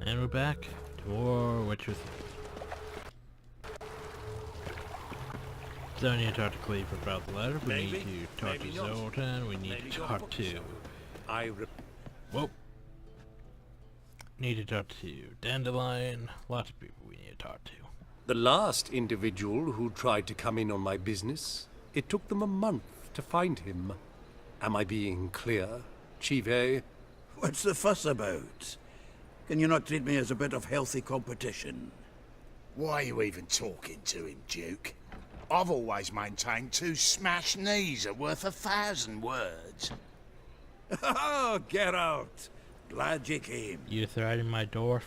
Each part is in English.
And we're back to more Witcher. So we need to talk to Cleave about the letter. We need to talk to Zoltan. We need to talk to... Whoa. Need to talk to Dandelion. Lots of people we need to talk to. The last individual who tried to come in on my business, it took them a month to find him. Am I being clear, Chive? What's the fuss about? Can you not treat me as a bit of healthy competition? Why are you even talking to him, Duke? I've always maintained 2 smashed knees are worth 1,000 words. Oh, get out! Glad you came. You threatening my dwarf?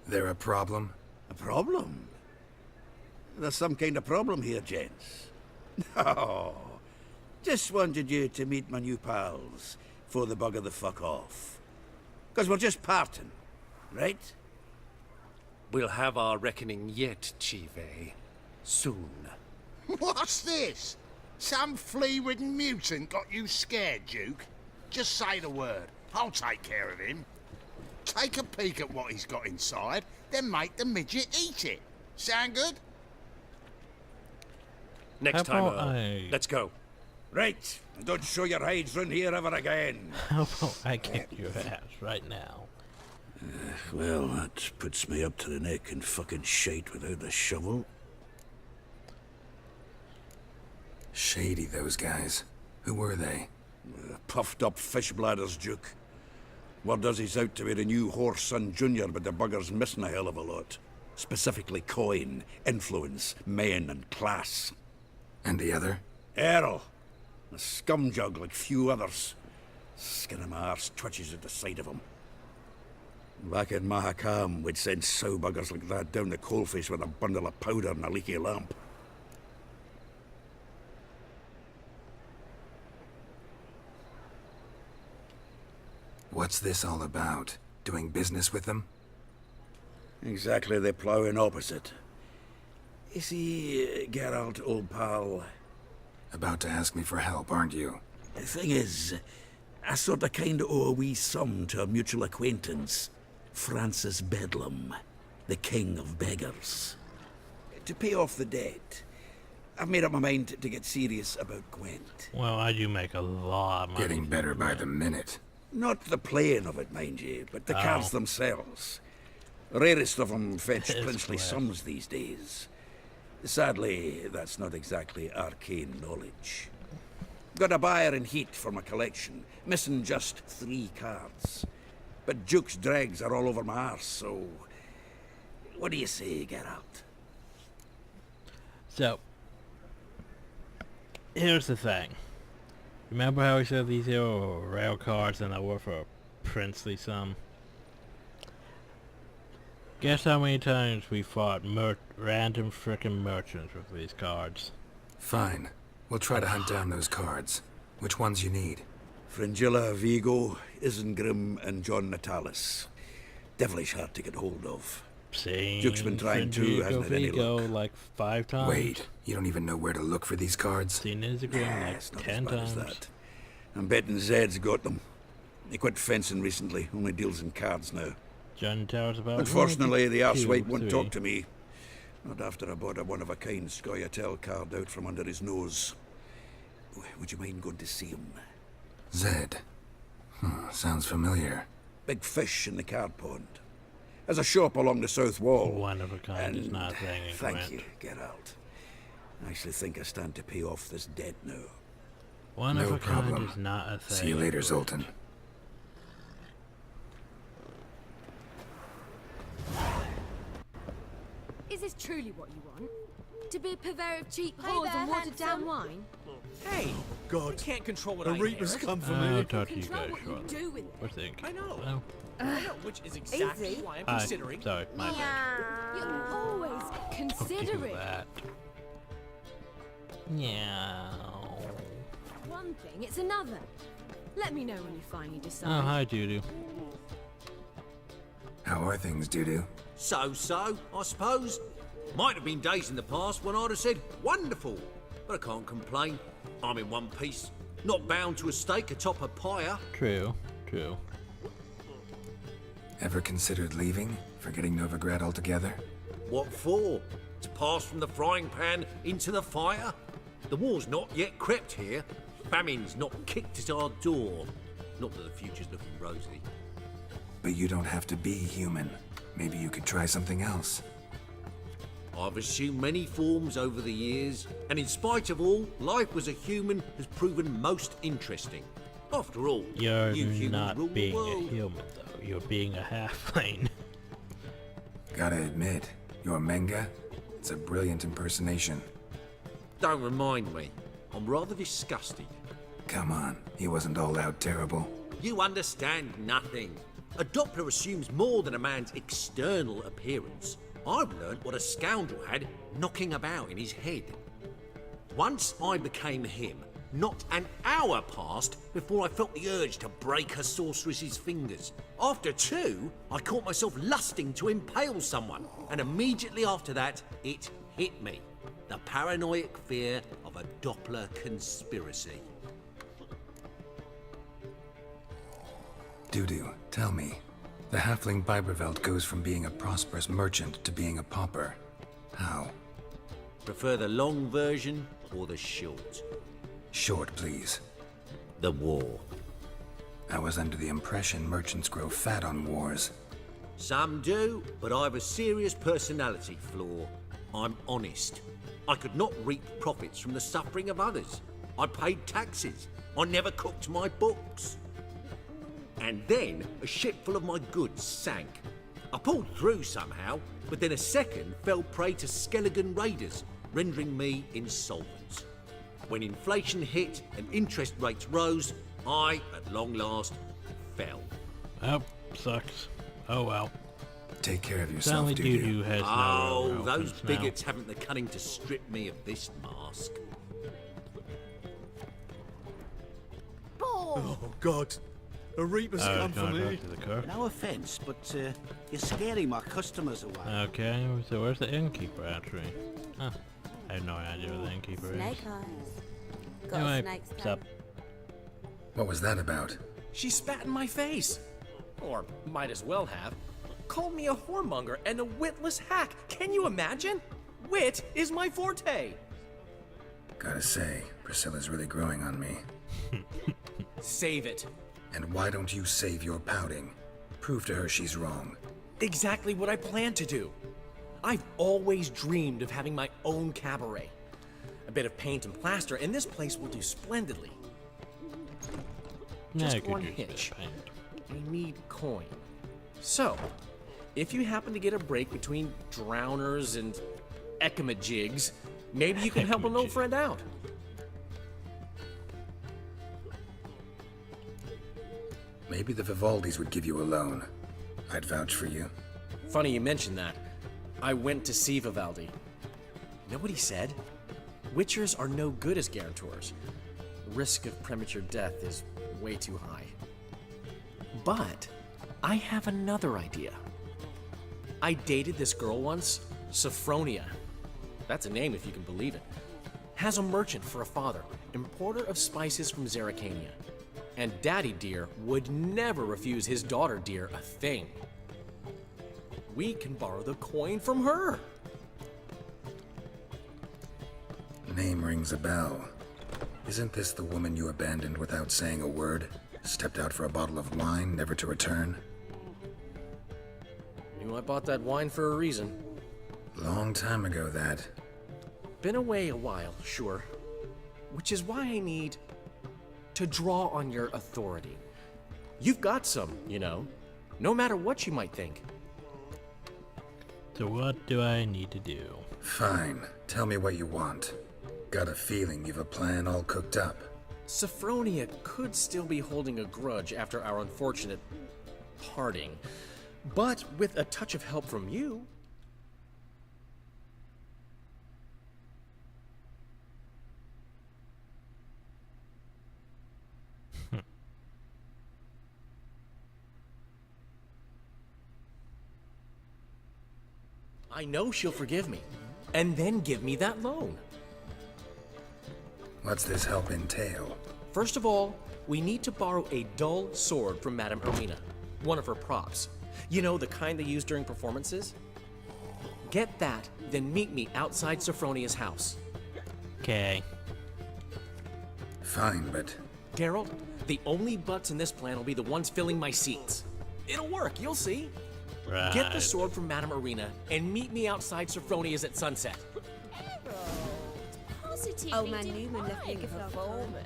There a problem? A problem? There's some kind of problem here, gents. No. Just wanted you to meet my new pals before they bugger the fuck off. 'Cause we're just parting, right? We'll have our reckoning yet, Chive. Soon. What's this? Some flea-ridden mutant got you scared, Duke? Just say the word. I'll take care of him. Take a peek at what he's got inside, then make the midget eat it. Sound good? Next time, How about let's go. Right. And don't show your hides round here ever again. How about I kick your ass right now? Well, that puts me up to the neck in fucking shite without the shovel. Shady, those guys. Who were they? Puffed up fish bladders, Duke. Word does he's out to be the new Horse Son Jr., but the bugger's missing a hell of a lot. Specifically coin, influence, men, and class. And the other? Earl. A scumjug like few others. Skin of my arse twitches at the sight of him. Back in Mahakam, we'd send sow buggers like that down the coalface with a bundle of powder and a leaky lamp. What's this all about? Doing business with them? Exactly the ploughing opposite. You see, Geralt, old pal, About to ask me for help, aren't you? the thing is, I sort of kinda owe a wee sum to a mutual acquaintance, Francis Bedlam, the king of beggars. To pay off the debt, I've made up my mind to get serious about Gwent. Well, I do make a lot of money. Getting better by the minute. Not the playing of it, mind you, but the cards themselves. The rarest of them fetch It's princely blessed. sums these days. Sadly, that's not exactly arcane knowledge. Got a buyer in heat for my collection, missing just 3 cards. But Duke's dregs are all over my arse, so... What do you say, Geralt? So, here's the thing. Remember how we said these here were rare cards and they were for a princely sum? Guess how many times we fought random frickin' merchants with these cards? Fine. We'll try to hunt down those cards. Which ones you need? Fringilla, Vigo, Isengrim, and John Natalis. Devilish hard to get hold of. Seen Duke's been trying to, hasn't had any Vigo luck. like 5 times. Wait, you don't even know where to look for these cards? Seen Isengrim like It's not 10 as bad times. as that. I'm betting Zed's got them. He quit fencing recently, only deals in cards now. John Towers about Unfortunately, the 1, arsewite 2, won't 3. talk to me. Not after I bought a one-of-a-kind Scoia'tael card out from under his nose. Would you mind going to see him? Zed. Sounds familiar. Big fish in the card pond. There's a shop along the south wall. One of a kind is not a thing in Thank Gwent. you, Geralt. I actually think I stand to pay off this debt now. One No of a kind problem. is not a thing. See you in later, Gwent. Zoltan. Is this truly what you want? To be a purveyor of cheap whores and watered-down wine? Hey, God, I can't control what the I Reaper's inherit. come for I'll me. talk to you Control guys what you shortly. do with it. We're thinking. I know. Well, I know, which is exactly Easy. why I'm hi. considering. Sorry, my bad. You're always Don't do considering. that. Yeah. One thing, it's another. Let me know when you finally decide. Oh, hi, Doodoo. How are things, Dudu? So, I suppose. Might have been days in the past when I'd have said, wonderful. But I can't complain. I'm in one piece. Not bound to a stake atop a pyre. True. True. Ever considered leaving? Forgetting Novigrad altogether? What for? To pass from the frying pan into the fire? The war's not yet crept here. Famine's not kicked at our door. Not that the future's looking rosy. But you don't have to be human. Maybe you could try something else. I've assumed many forms over the years, and in spite of all, life as a human has proven most interesting. After all, You're you humans not rule the being a world. human, though. You're being a halfling. Gotta admit, your Menga? It's a brilliant impersonation. Don't remind me. I'm rather disgusted. Come on, he wasn't all out terrible. You understand nothing. A Doppler assumes more than a man's external appearance. I've learnt what a scoundrel had knocking about in his head. Once I became him, not an hour passed before I felt the urge to break a sorceress's fingers. After two, I caught myself lusting to impale someone, and immediately after that, it hit me. The paranoid fear of a Doppler conspiracy. Dudu, tell me. The halfling Biberveld goes from being a prosperous merchant to being a pauper. How? Prefer the long version or the short? Short, please. The war. I was under the impression merchants grow fat on wars. Some do, but I have a serious personality flaw. I'm honest. I could not reap profits from the suffering of others. I paid taxes. I never cooked my books. And then a ship full of my goods sank. I pulled through somehow, but then a second fell prey to Skelligan raiders, rendering me insolvent. When inflation hit and interest rates rose, I, at long last, fell. Oh, sucks. Oh well. Take care of yourself, Sadly, Dudu. Dudu has Oh, no those relevance bigots haven't the cunning to strip me of this mask. Oh, God. A Reaper's now. come for Going me. back to the car. No offence, but you're scaring my customers away. Okay, so where's the innkeeper actually? Huh. I have no idea where the innkeeper is. Snake eyes. Got Anyway, a snake's what's tongue. up? What was that about? She spat in my face. Or might as well have. Called me a whoremonger and a witless hack. Can you imagine? Wit is my forte. Gotta say, Priscilla's really growing on me. Save it. And why don't you save your pouting? Prove to her she's wrong. Exactly what I plan to do. I've always dreamed of having my own cabaret. A bit of paint and plaster, and this place will do splendidly. Yeah, I Just could one use a bit of hitch. paint. I need coin. So, if you happen to get a break between drowners and ekamajigs, maybe you can help an old friend out. Maybe the Vivaldis would give you a loan. I'd vouch for you. Funny you mention that. I went to see Vivaldi. Know what he said? Witchers are no good as guarantors. Risk of premature death is way too high. But I have another idea. I dated this girl once, Sophronia. That's a name if you can believe it. Has a merchant for a father, importer of spices from Zerrikania. And Daddy Dear would never refuse his daughter Dear a thing. We can borrow the coin from her. Name rings a bell. Isn't this the woman you abandoned without saying a word? Stepped out for a bottle of wine, never to return? Knew I bought that wine for a reason. Long time ago, that. Been away a while, sure. Which is why I need to draw on your authority. You've got some, you know, no matter what you might think. So what do I need to do? Fine. Tell me what you want. Got a feeling you've a plan all cooked up. Sophronia could still be holding a grudge after our unfortunate parting. But with a touch of help from you... I know she'll forgive me, and then give me that loan. What's this help entail? First of all, We need to borrow a dull sword from Madame Irina, one of her props. You know, the kind they use during performances? Get that, then meet me outside Sophronia's house. Okay. Fine, but Geralt, the only butts in this plan will be the ones filling my seats. It'll work, you'll see. Right. Get the sword from Madame Irina and meet me outside Sophronia's at sunset. Old man Newman left me a performance.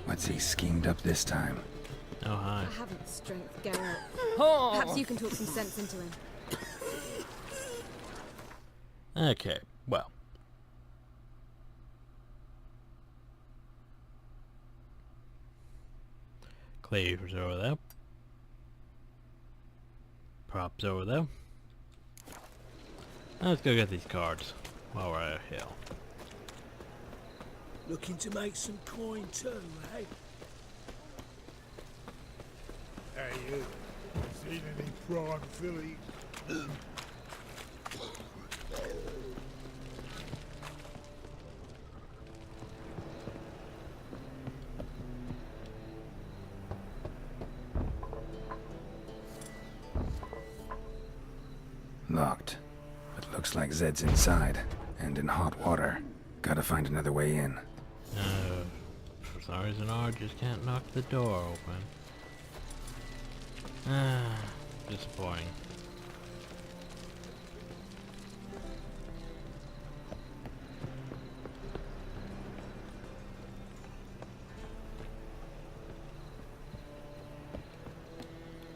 what's he schemed up this time? Oh, hi. I haven't strength, Geralt. Perhaps you can talk some sense into him. Okay, well. Cleaver's over there. Props over there. Let's go get these cards while we're out here. Looking to make some coin too, eh? Hey, you. Seen any prime fillies? Locked. But looks like Zed's inside, and in hot water. Gotta find another way in. For some reason, I just can't knock the door open. Disappointing.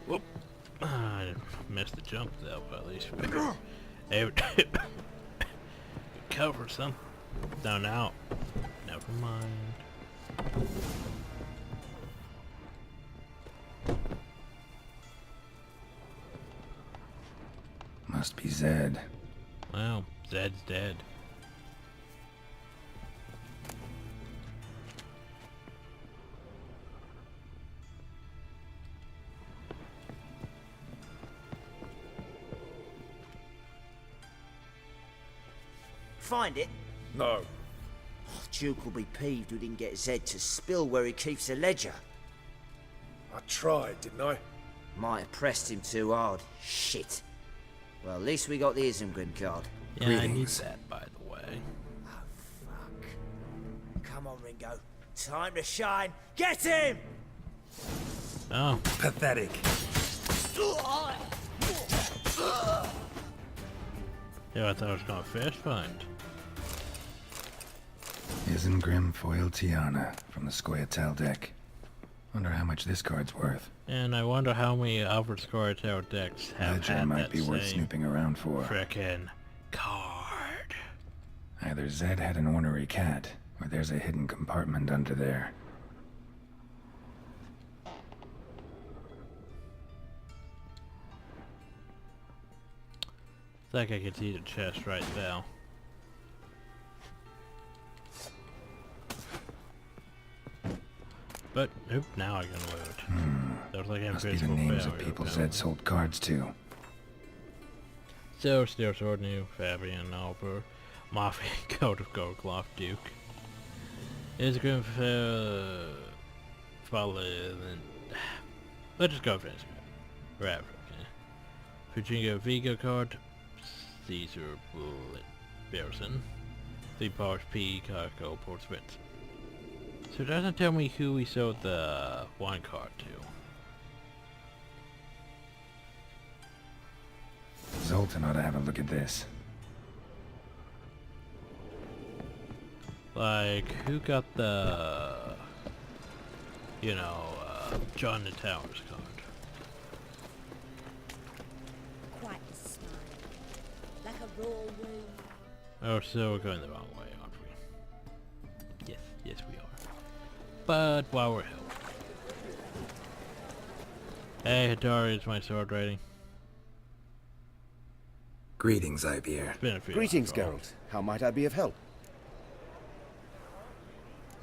Whoop! I missed the jump though, but at least we able to cover some. No, now. Never mind. Must be Zed. Well, Zed's dead. Find it? No. Duke will be peeved we didn't get Zed to spill where he keeps the ledger. I tried, didn't I? Might have pressed him too hard. Shit. Well, at least we got the Isengrin card. Yeah, I need Greetings. that, by the way. Oh, fuck. Come on, Ringo. Time to shine. Get him! Oh, Pathetic. yeah, I thought I was gonna fist find. Isengrim Foil Tiana from the Scoia'tael deck. Wonder how much this card's worth. And I wonder how many Alfred Scoia'tael decks have Ledger had might that be worth same snooping around for. frickin' card. Either Zed had an ornery cat, or there's a hidden compartment under there. It's like I could see the chest right there. But, oop, now I can loot. Looks like Must be the invisible names of barrier people built. Zed sold cards to. So, Steel Sword New, Fabian Alper, Mafia Coat of Goldcloth Duke. Is going for follow and let's just go for this guy. Right, okay. Virginia Vigo card, Caesar Bullet Bearson, the Posh P Carco Portsmouth. So it doesn't tell me who we sold the one card to. Zoltan ought to have a look at this. Like, who got the, you know, John the Towers card? Quite a smile. Like a raw wound. Oh, so we're going the wrong way, aren't we? Yes we are. But while we're here. Hey, Hatari, it's my sword rating. Greetings, Ibeer. It's been a few Greetings, after all. Geralt. How might I be of help?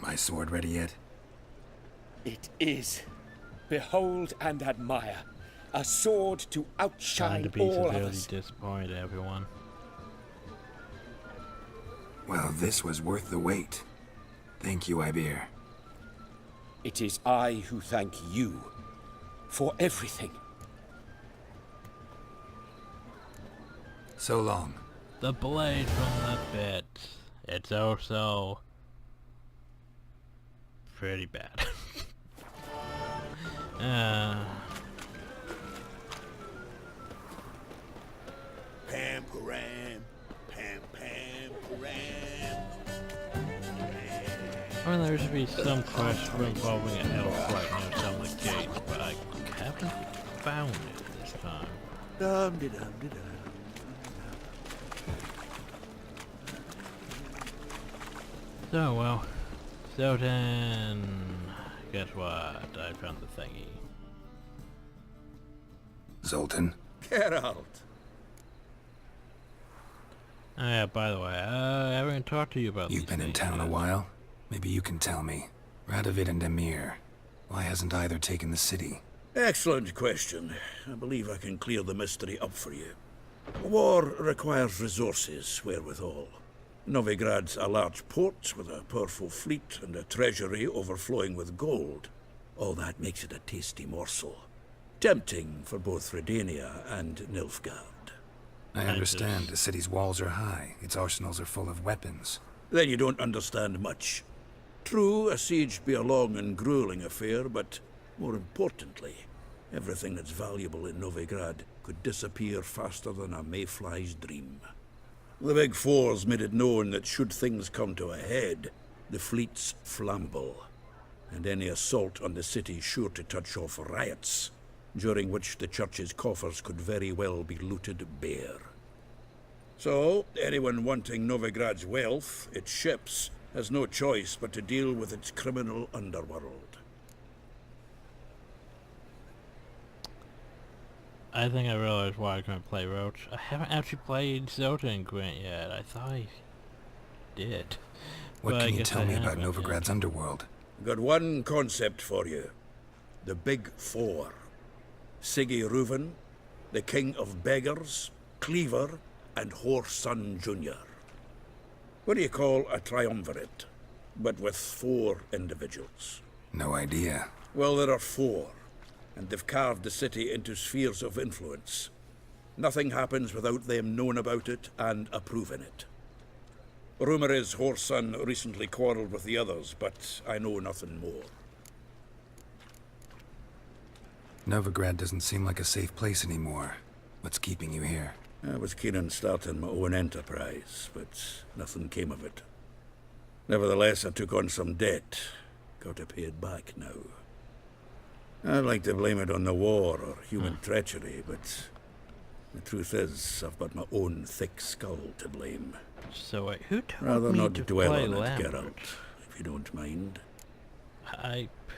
My sword ready yet? It is. Behold and admire. A sword to Trying outshine to be all severely others. disappointed, everyone. Well, this was worth the wait. Thank you, Ibeer. It is I who thank you for everything. So long. The blade from the pit. It's also pretty bad. Pam param, pam pam param. I mean, there should be some quest involving an elf right near some of the gates, but I haven't found it this time. Dum-de-dum-de-dum. So, well, so then, guess what? I found the thingy. Zoltan? Get out. Oh yeah, by the way, I haven't talked to you about You've been in town a while? Maybe you can tell me. Radovid and Emir. Why hasn't either taken the city? Excellent question. I believe I can clear the mystery up for you. War requires resources wherewithal. Novigrad's a large port with a powerful fleet and a treasury overflowing with gold. All that makes it a tasty morsel. Tempting for both Redania and Nilfgaard. I understand. The city's walls are high. Its arsenals are full of weapons. Then you don't understand much. True, a siege be a long and grueling affair, but more importantly, everything that's valuable in Novigrad could disappear faster than a mayfly's dream. The Big Four's made it known that should things come to a head, the fleet's flammable, and any assault on the city's sure to touch off riots, during which the church's coffers could very well be looted bare. So, anyone wanting Novigrad's wealth, its ships, has no choice but to deal with its criminal underworld. I think I realized why I couldn't play Roach. I haven't actually played Zelda and Gwent yet. I thought I did. What But I can you guess tell I me about haven't Novigrad's underworld? Got one concept for you. The Big Four. Siggy Reuven, the King of Beggars, Cleaver, and Whoreson Jr. What do you call a triumvirate, but with 4 individuals? No idea. Well, there are 4, and they've carved the city into spheres of influence. Nothing happens without them knowing about it and approving it. Rumor is Whoreson recently quarreled with the others, but I know nothing more. Novigrad doesn't seem like a safe place anymore. What's keeping you here? I was keen on starting my own enterprise, but nothing came of it. Nevertheless, I took on some debt. Got to pay it back now. I'd like to blame it on the war or human treachery, but the truth is, I've got my own thick skull to blame. So wait, who told Rather me not to dwell play on it, Lambert? Geralt, if you don't mind.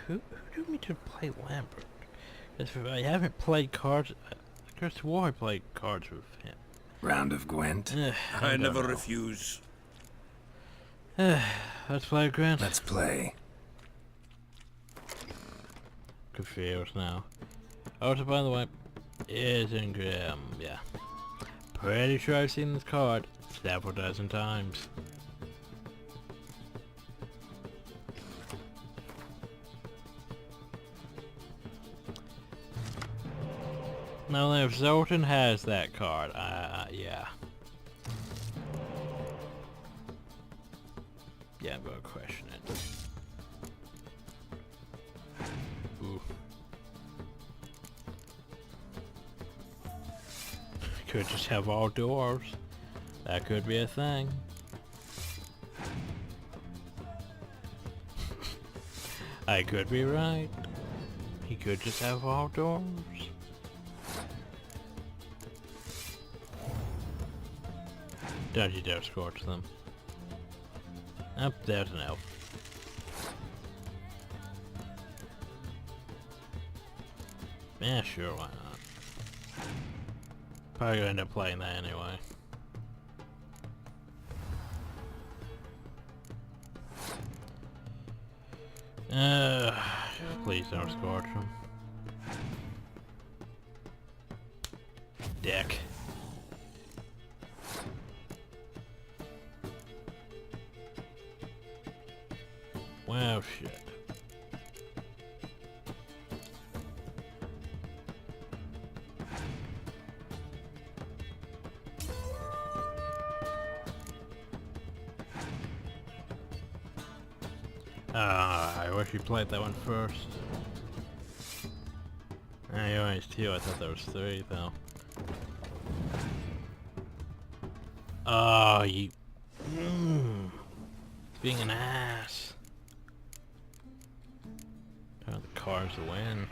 Who told me to play Lambert? I haven't played cards. I could have swore I played cards with him. Round of Gwent? I never refuse. Let's play Gwent. Let's play. Confused now. Also, by the way, is in yeah. Pretty sure I've seen this card several dozen times. Now, if Zoltan has that card, yeah. Yeah, I'm gonna question it. Ooh. Could just have all doors. That could be a thing. I could be right. He could just have all doors. Don't you dare scorch them. Up there's an elf. Yeah, sure, why not? Probably gonna end up playing that anyway. Please don't scorch them. Dick. Well, shit. I wish you played that one first. Anyways, 2. I thought there was 3 though. Oh, you... being an ass. Oh, the car's a win.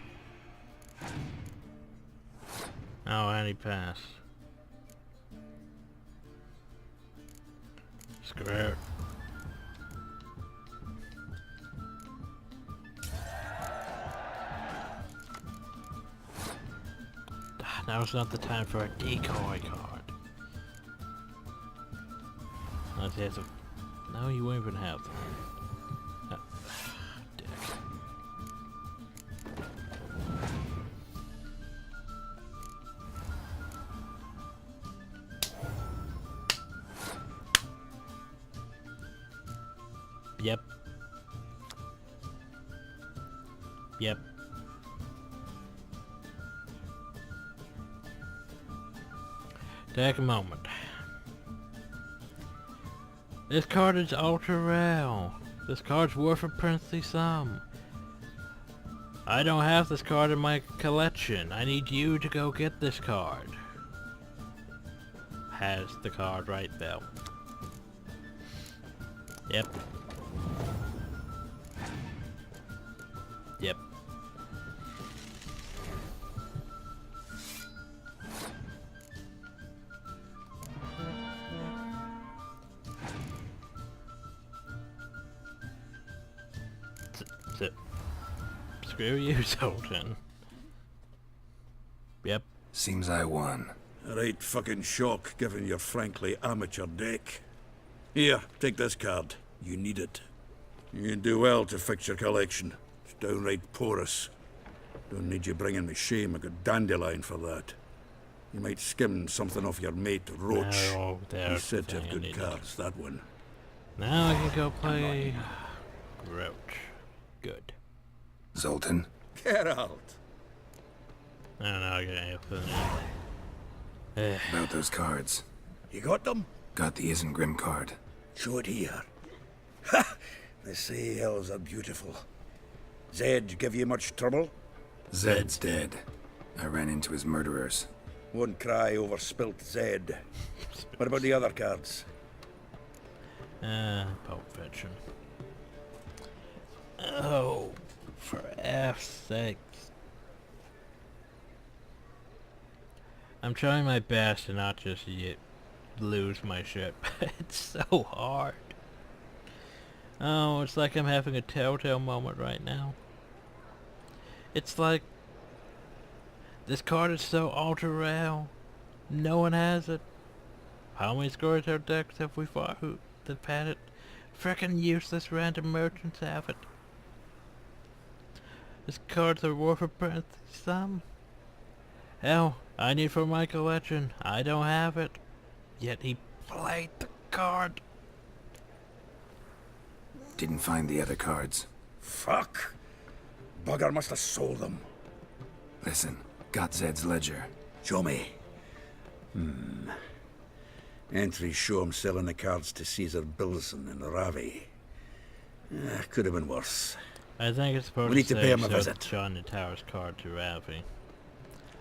Oh, and he passed. Screw it. Now's not the time for a decoy card. Unless he has a... No, you won't even have them. Dick. Yep. Yep. Take a moment. This card is ultra rare. This card's worth a princely sum. I don't have this card in my collection. I need you to go get this card. Has the card right there. Yep. Yep. Screw you, Sultan. Yep. Seems I won. A right fucking shock, given your frankly amateur deck. Here, take this card. You need it. You can do well to fix your collection. It's downright porous. Don't need you bringing me shame. I got dandelion for that. You might skim something off your mate, Roach. No, He said to have good cards, that one. Now I can go play... Roach. Good. Zoltan? Get out! I don't know, I got anything. About those cards. You got them? Got the Isengrim card. Show it here. Ha! They say elves are beautiful. Zed give you much trouble? Zed's dead. I ran into his murderers. Won't cry over spilt Zed. What about the other cards? Pulp Fiction. Oh, for F's sake. I'm trying my best to not just lose my shit, but it's so hard. Oh, it's like I'm having a telltale moment right now. It's like this card is so ultra rare. No one has it. How many Scourge decks have we fought that had it? Frickin' useless random merchants have it. This card's are worth a princely sum. Hell, I need for my collection. I don't have it. Yet he played the card. Didn't find the other cards. Fuck! Bugger must have sold them. Listen, got Zed's ledger. Show me. Entries show him selling the cards to Caesar Bilson and Ravi. Could have been worse. I think it's supposed We need to pay him a showed visit. John the Tower's card to Ravi.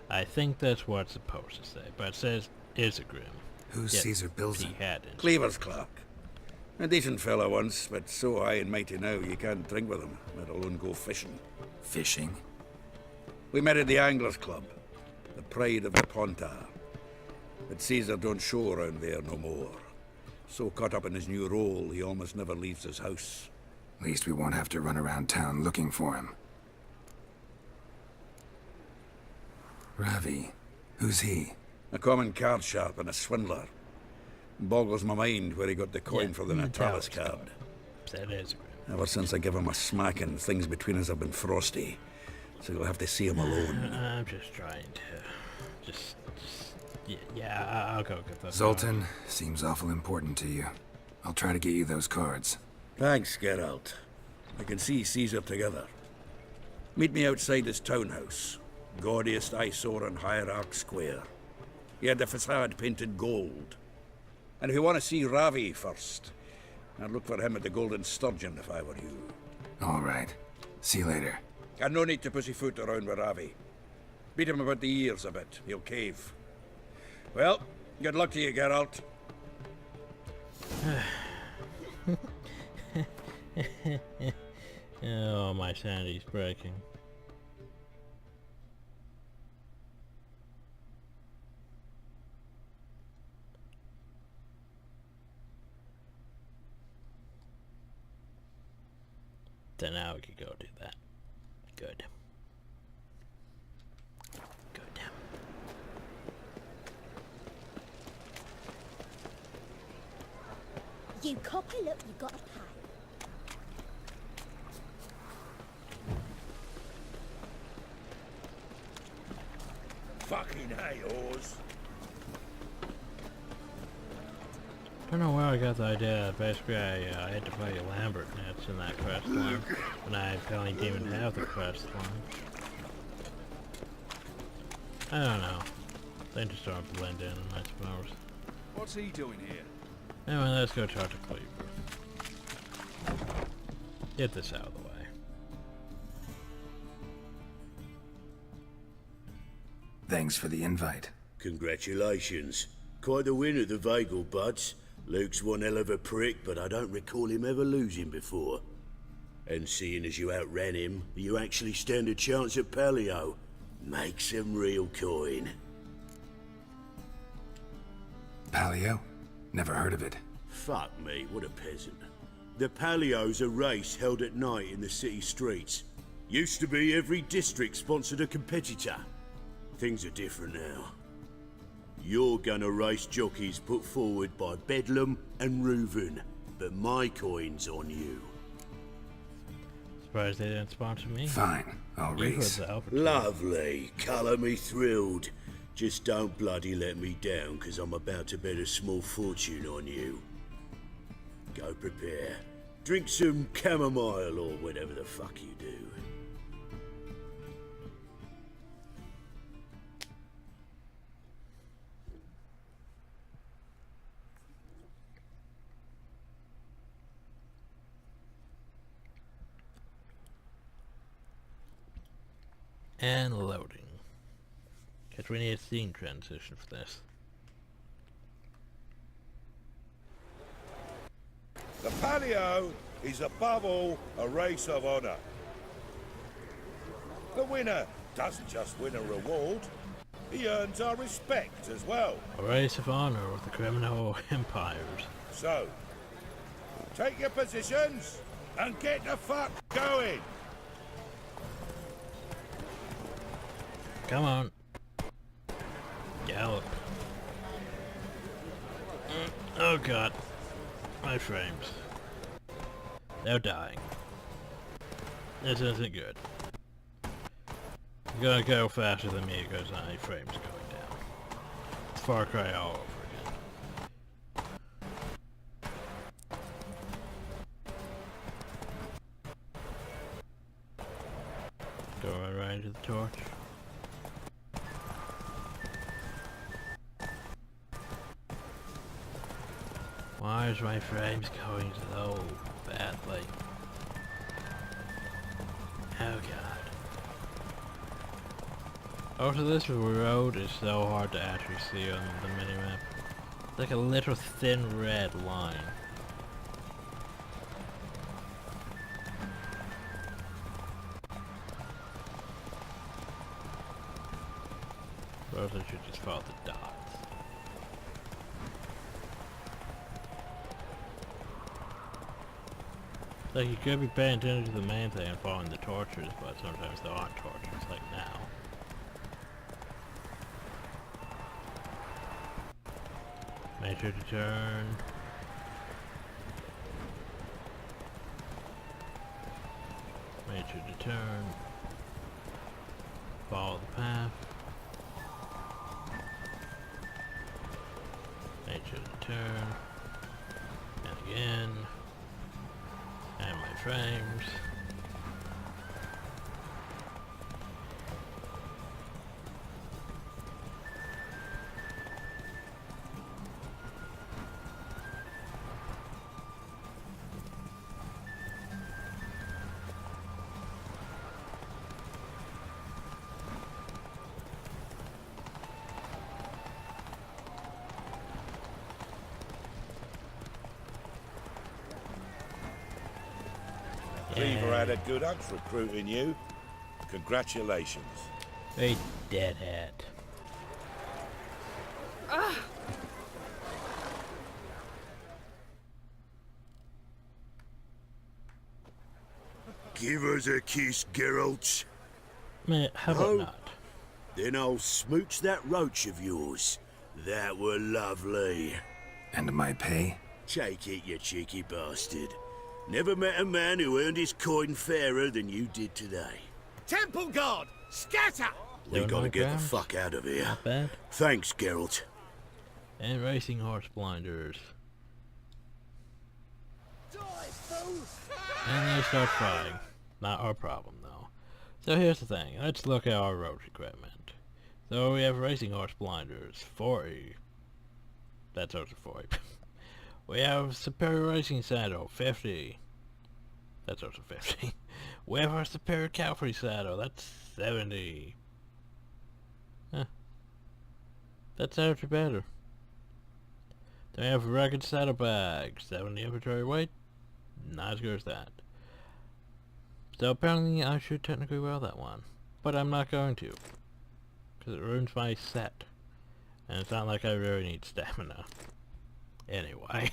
I think that's what it's supposed to say, but it says Isengrim. Who's Yet Caesar Bilson? He hadn't. Cleaver's clerk. A decent fellow once, but so high and mighty now you can't drink with him, let alone go fishing. Fishing? We met at the Anglers Club, the pride of the Pontar. But Caesar don't show around there no more. So caught up in his new role, he almost never leaves his house. At least we won't have to run around town looking for him. Ravi. Who's he? A common card sharp and a swindler. Boggles my mind where he got the coin for the Natalis card. That is Ever since I gave him a smacking, things between us have been frosty. So you'll have to see him alone. I'm just trying to... Yeah, I'll go get those Zoltan, seems awful important to you. I'll try to get you those cards. Thanks, Geralt. I can see Caesar together. Meet me outside his townhouse. Gaudiest eyesore on Hierarch Square. He had the facade painted gold. And if you want to see Ravi first, I'd look for him at the Golden Sturgeon if I were you. All right. See you later. And no need to pussyfoot around with Ravi. Beat him about the ears a bit. He'll cave. Well, good luck to you, Geralt. Oh, my sanity's breaking. Then now we could go do that. Good. Good. You cocky look, you got to pay. Fucking hay, Oz. I don't know where I got the idea. Basically, I had to play Lambert Nets in that quest line, and I apparently didn't even have the quest line. I don't know. They just don't blend in, I suppose. What's he doing here? Anyway, let's go talk to Cleaver. Get this out of the way. Thanks for the invite. Congratulations. Quite the win at the Vagel, buds. Luke's one hell of a prick, but I don't recall him ever losing before. And seeing as you outran him, you actually stand a chance at Paleo. Make some real coin. Paleo? Never heard of it. Fuck me, what a peasant. The Paleo's a race held at night in the city streets. Used to be every district sponsored a competitor. Things are different now. You're gonna race jockeys put forward by Bedlam and Reuven, but my coin's on you. Surprised they didn't sponsor me. Fine, I'll race. Lovely, colour me thrilled. Just don't bloody let me down, cause I'm about to bet a small fortune on you. Go prepare. Drink some chamomile or whatever the fuck you do. And loading. Because we need a scene transition for this. The Paleo is above all a race of honor. The winner doesn't just win a reward, he earns our respect as well. A race of honor with the criminal empires. So, take your positions and get the fuck going. Come on. Gallop. Oh god. My frames. They're dying. This isn't good. You're gonna go faster than me because my frames going down. Far Cry all over again. Go right into the torch. Why is my frames going so badly? Oh god. Also, this road is so hard to actually see on the minimap. It's like a little thin red line. Suppose I should just follow the dots. Like, you could be paying attention to the main thing and following the torches, but sometimes there aren't torches, like now. Make sure to turn. Make sure to turn. Follow the path. Make sure to turn. And again. And my frames. Beaver had a good hunt recruiting you. Congratulations. A deadhead. Give us a kiss, Geralt. Man, how about No? not? Then I'll smooch that roach of yours. That were lovely. And my pay? Take it, you cheeky bastard. Never met a man who earned his coin fairer than you did today. Temple guard, scatter! We gotta 700 get the grams? fuck out of here. Not bad. Thanks, Geralt. And racing horse blinders. And they start fighting. Not our problem, though. So here's the thing. Let's look at our road equipment. So we have racing horse blinders, 40. That's also 40. We have superior racing saddle, 50. That's also 50. We have our superior cavalry saddle, that's 70. Huh. That's actually better. Then we have a rugged saddlebag, 70 inventory weight, not as good as that. So apparently I should technically wear that one, but I'm not going to, because it ruins my set, and it's not like I really need stamina. Anyway.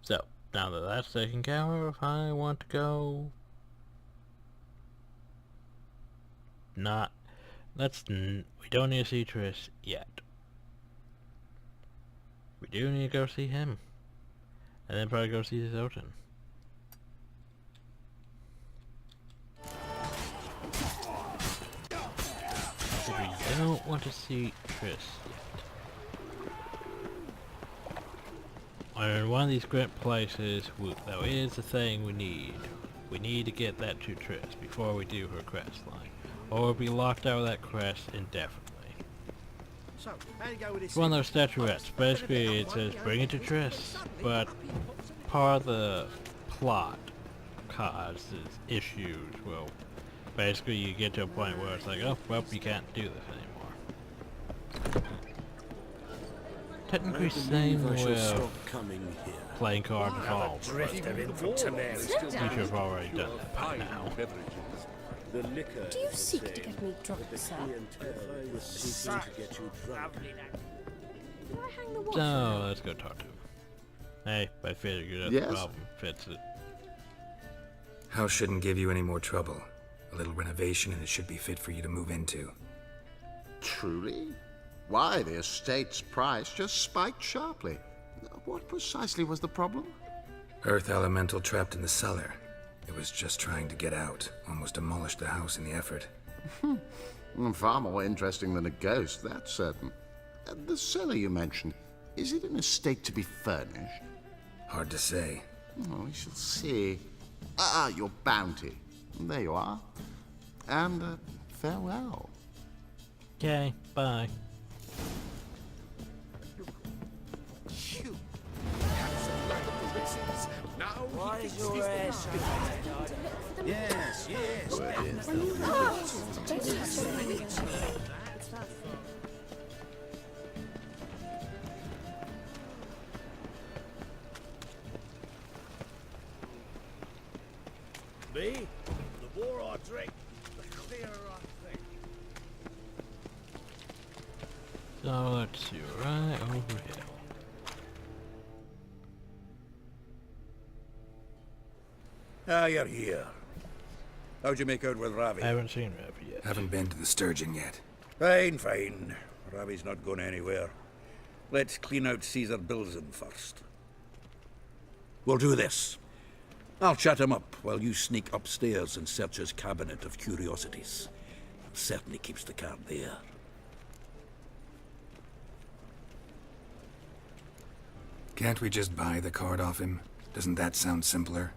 So, now that that's taken care of, I want to go... Not... we don't need to see Triss yet. We do need to go see him. And then probably go see Zotan. But we don't want to see Triss yet. In one of these great places, though, is the thing we need. We need to get that to Triss before we do her quest line. Or we'll be locked out of that quest indefinitely. So, how you go with this? It's one of those statuettes. Basically, it says bring it to Triss, but part of the plot causes issues. Well, basically, you get to a point where it's like, oh, well, you can't do this anymore. Technically, same with playing cards at all. You should have already done that by now. Do you seek to get me drunk, sir? So, let's go talk to him. Hey, I figured out the problem. Fits it. House shouldn't give you any more trouble. A little renovation and it should be fit for you to move into. Truly? Why, the estate's price just spiked sharply. What precisely was the problem? Earth elemental trapped in the cellar. It was just trying to get out. Almost demolished the house in the effort. Far more interesting than a ghost, that's certain. The cellar you mentioned, is it in a state to be furnished? Hard to say. Oh, we shall see. Ah, your bounty. There you are. And farewell. Okay, bye. Why is your hair so Yes, yes. Me? The more I drink, the clearer I think. So let's see, right over here. Ah, you're here. How'd you make out with Ravi? I haven't seen Ravi yet. Haven't been to the Sturgeon yet. Fine, fine. Ravi's not going anywhere. Let's clean out Caesar Bilzen first. We'll do this. I'll chat him up while you sneak upstairs and search his cabinet of curiosities. Certainly keeps the card there. Can't we just buy the card off him? Doesn't that sound simpler?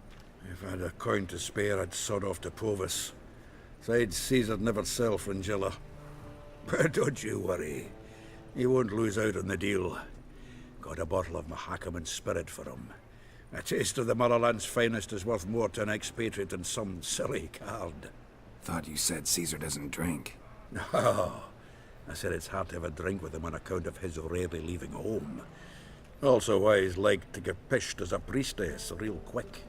If I had a coin to spare, I'd sod off to Provis. Besides, Caesar'd never sell Fringilla. But don't you worry. He won't lose out on the deal. Got a bottle of Mahakaman spirit for him. A taste of the motherland's finest is worth more to an expatriate than some silly card. Thought you said Caesar doesn't drink. No. I said it's hard to have a drink with him on account of his rarely leaving home. Also why he's like to get pished as a priestess real quick.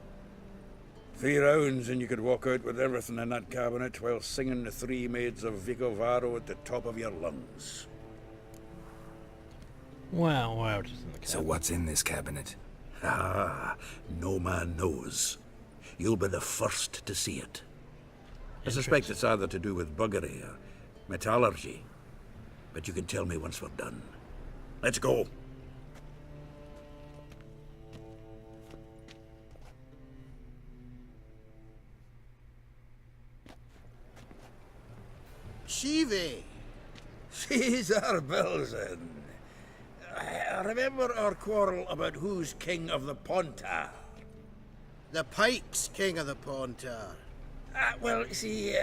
3 rounds and you could walk out with everything in that cabinet while singing the 3 maids of Vicovaro at the top of your lungs. Wow, just in the cabinet. So what's in this cabinet? Ah, no man knows. You'll be the first to see it. I suspect it's either to do with buggery or metallurgy. But you can tell me once we're done. Let's go. Shivi! Caesar Belzen. Remember our quarrel about who's king of the Pontar? The Pike's king of the Pontar. Well, see,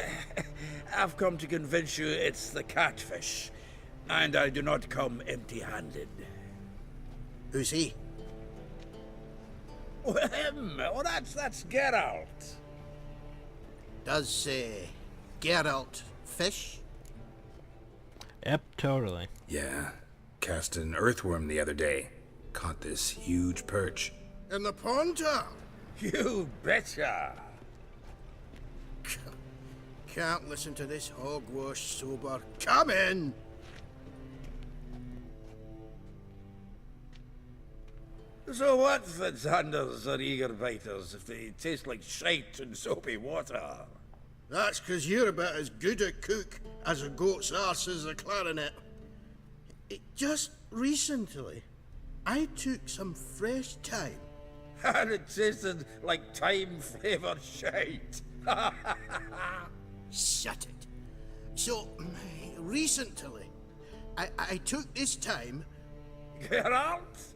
I've come to convince you it's the catfish, and I do not come empty-handed. Who's he? Oh, him! Oh, that's Geralt. Does, Geralt fish? Yep, totally. Yeah. Cast an earthworm the other day. Caught this huge perch. In the Pontar? You betcha! Can't listen to this hogwash sober. Come in! So what, Fitzhanders or eager biters, if they taste like shite and soapy water? That's 'cause you're about as good a cook as a goat's arse is a clarinet. Just recently, I took some fresh thyme. And it tasted like thyme-flavoured shite. Shut it. So, recently, I took this thyme. Geralt?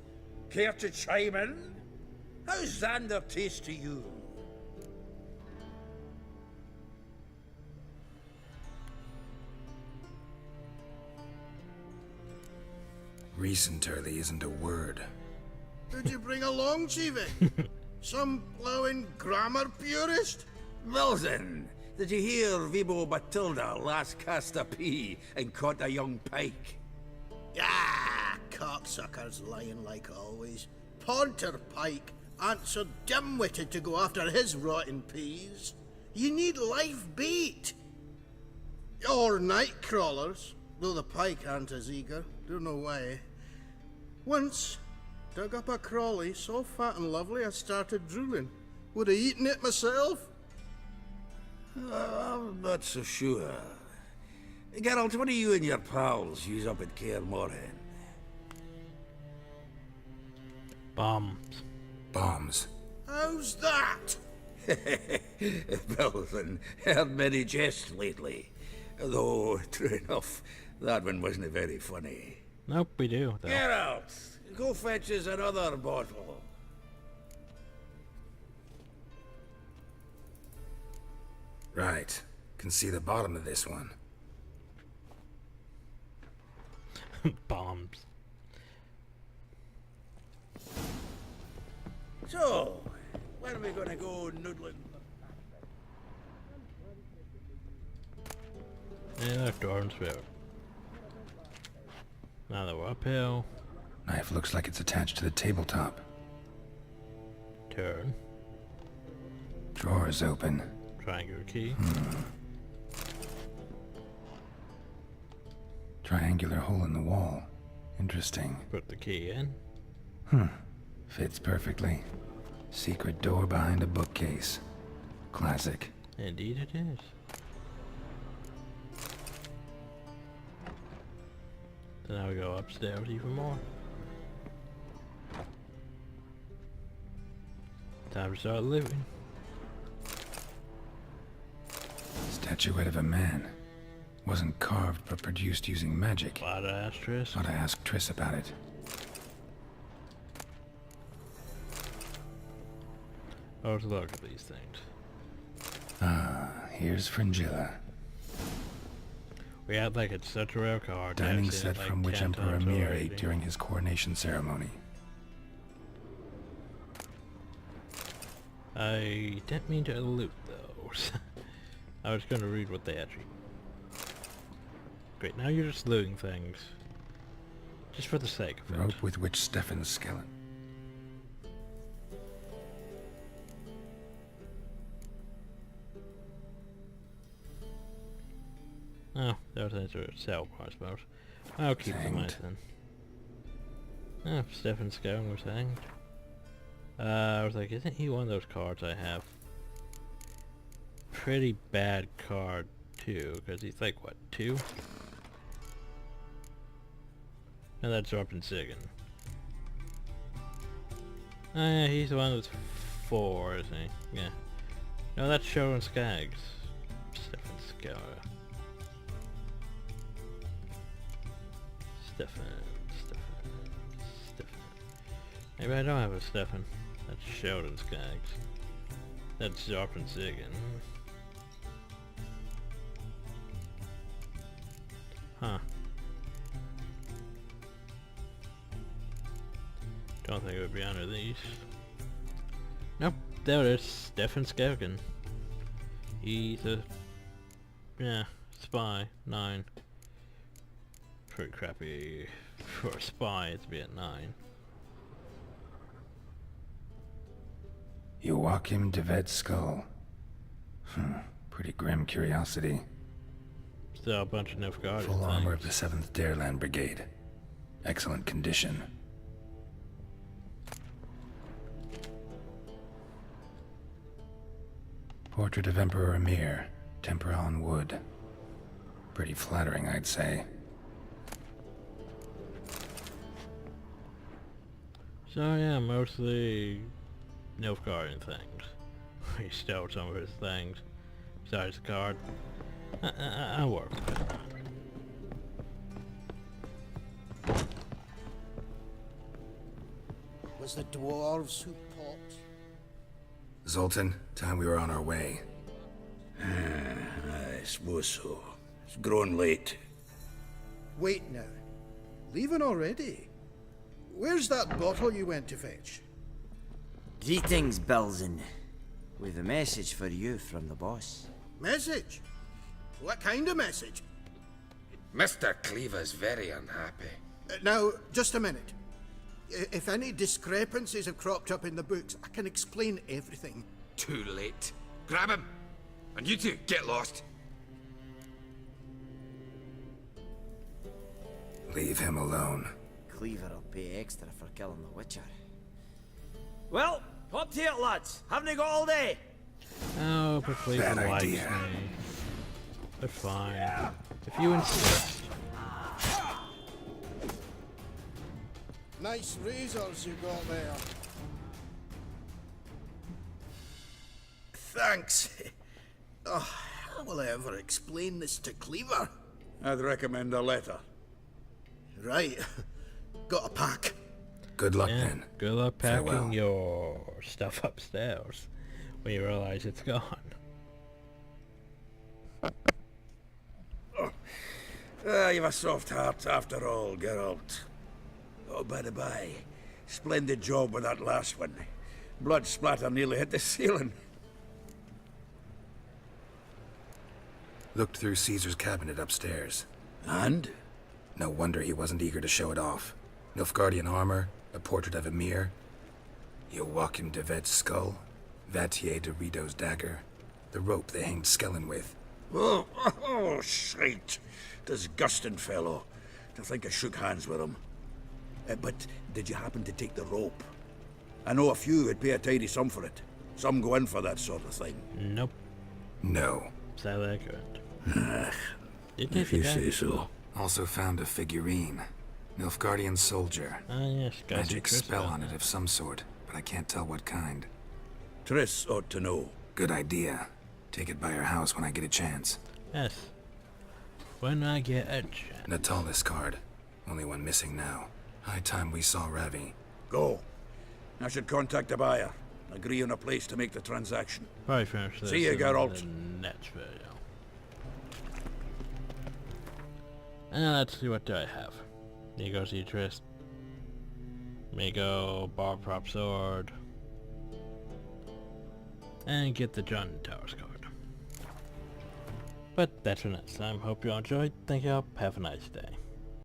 Care to chime in? How's Xander taste to you? Recenterly isn't a word. Who'd you bring along, Chiefy? Some blowing grammar purist? Milton, did you hear Vibo Batilda last cast a pea and caught a young pike? Ah, cocksuckers lying like always. Pontar Pike aren't so dim-witted to go after his rotten peas. You need live bait. Or night crawlers, though the pike aren't as eager. Don't know why. Once, dug up a crawly so fat and lovely I started drooling. Would have eaten it myself. I'm not so sure. Geralt, what do you and your pals use up at Kaer Morhen? Bombs. How's that? Belthan, heard many jests lately. Though, true enough, that one wasn't very funny. Nope, we do, though. Geralt, go fetch us another bottle. Right. Can see the bottom of this one. Bombs. So, when are we gonna go noodling? Yeah, Dorn's Road. Now that we're uphill. Knife looks like it's attached to the tabletop. Turn. Drawer is open. Triangular key. Triangular hole in the wall. Interesting. Put the key in. Fits perfectly. Secret door behind a bookcase. Classic. Indeed it is. So now we go upstairs even more. Time to start looting. Statuette of a man. Wasn't carved but produced using magic. Oughta ask Triss. Oughta ask Triss about it. Oh, to look at these things. Ah, here's Fringilla. We act like it's such a rare card. Dining I've seen set it like from which 10 Emperor times Emir already. ate during his coronation ceremony. I didn't mean to loot those. I was gonna read what they actually... Great, now you're just looting things. Just for the sake of it. Rope with which Stefan's skeleton. Oh, those things are sell, I suppose. I'll keep them out then. Oh, Stefan's skeleton was hanged. I was like, isn't he one of those cards I have? Pretty bad card too, because he's like, what, 2? And that's dropped in Sigan. Oh yeah, he's the one with 4, isn't he? Yeah. No, that's Sharon Skaggs. Stefan Skaggs. Stefan. Maybe I don't have a Stefan. That's Sheldon Skaggs. That's Jarpin Sigan. Huh. Don't think it would be under these. Nope, there it is. Stefan Skaggen. He's a... yeah, spy. 9. Pretty crappy for a spy to be at 9. Joachim de Ved's skull. Pretty grim curiosity. Still a bunch of Nilfgaardian Full armor of the 7th Dareland Brigade. Excellent condition. Portrait of Emperor Emir. Tempera on wood. Pretty flattering, I'd say. So yeah, mostly Nilfgaardian things. We stole some of his things. Besides the card. I work with it. Was the dwarves who popped? Zoltan, time we were on our way. I suppose so. It's grown late. Wait now. Leaving already? Where's that bottle you went to fetch? Greetings, Belzen. With a message for you from the boss. Message? What kind of message? Mr. Cleaver's very unhappy. Now, just a minute. If any discrepancies have cropped up in the books, I can explain everything. Too late. Grab him! And you two, get lost. Leave him alone. Cleaver will pay extra for killing the Witcher. Well, up to it, lads. Haven't you got all day? Oh, but Cleveland Bad likes idea. me. They're fine. If you insist. Nice razors you got there. Thanks. Oh, how will I ever explain this to Cleaver? I'd recommend a letter. Right. Got a pack. Good luck then. Good luck packing Farewell. your stuff upstairs when you realize it's gone. You've a soft heart after all, Geralt. Oh, by the by, splendid job with that last one. Blood splatter nearly hit the ceiling. Looked through Caesar's cabinet upstairs. And? No wonder he wasn't eager to show it off. Nilfgaardian armor, a portrait of Emir, Joachim de Ved's skull, Vatier de Rideau's dagger, the rope they hanged Skellen with. Oh, shite. Disgusting fellow. To think I shook hands with him. But did you happen to take the rope? I know a few would pay a tidy sum for it. Some go in for that sort of thing. Nope. No. Sadly, I couldn't. If you say so. Also found a figurine. Nilfgaardian soldier. Ah, yes, guys. Magic spell on it of some sort, but I can't tell what kind. Triss ought to know. Good idea. Take it by her house when I get a chance. Yes. When I get a chance. Natalis card. Only one missing now. High time we saw Ravi. Go. I should contact the buyer. Agree on a place to make the transaction. Probably finish this. See you, in Geralt. the next video. And let's see, what do I have? Nigo Citrus. Migo, Bar Prop Sword. And get the John Towers card. But that's for next time. Hope you all enjoyed. Thank you all. Have a nice day.